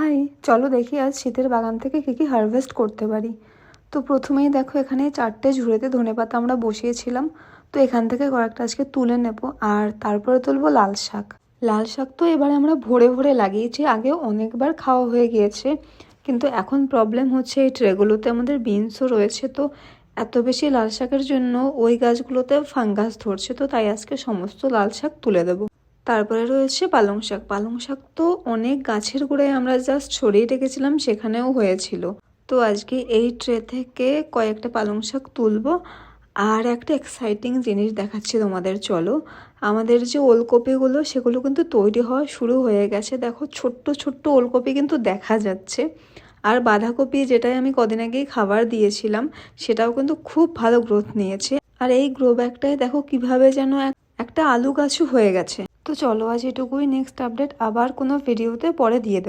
High, চলো দেখি আজ শীতের বাগান থেকে কী কী হারভেস্ট করতে পারি। তো প্রথমেই দেখো এখানে 4টে ঝুড়িতে ধনেপাতা আমরা বসিয়েছিলাম। তো এখান থেকে কয়েকটা আজকে তুলে নেব, আর তারপরে তুলবো লাল শাক। লাল শাক তো এবারে আমরা ভরে ভরে লাগিয়েছি, আগেও অনেকবার খাওয়া হয়ে গিয়েছে, কিন্তু এখন প্রবলেম হচ্ছে এই ট্রেগুলোতে আমাদের বিনসও রয়েছে। তো এত বেশি লাল শাকের জন্য ওই গাছগুলোতে ফাঙ্গাস ধরছে, তো তাই আজকে সমস্ত লাল শাক তুলে দেবো। তারপরে রয়েছে পালং শাক। পালং শাক তো অনেক গাছের গোড়ায় আমরা জাস্ট ছড়িয়ে রেখেছিলাম, সেখানেও হয়েছিল। তো আজকে এই ট্রে থেকে কয়েকটা পালং শাক তুলবো। আর একটা এক্সাইটিং জিনিস দেখাচ্ছি তোমাদের, চলো। আমাদের যে ওলকপিগুলো সেগুলো কিন্তু তৈরি হওয়া শুরু হয়ে গেছে, দেখো ছোট্ট ছোট্ট ওলকপি কিন্তু দেখা যাচ্ছে। আর বাঁধাকপি, যেটাই আমি কদিন আগেই খাবার দিয়েছিলাম, সেটাও কিন্তু খুব ভালো গ্রোথ নিয়েছে। আর এই গ্রো ব্যাগটায় দেখো কিভাবে যেন একটা আলু গাছও হয়ে গেছে। তো চলো আজ এটুকুই, নেক্সট আপডেট আবার কোনো ভিডিওতে পরে দিয়ে দেবো।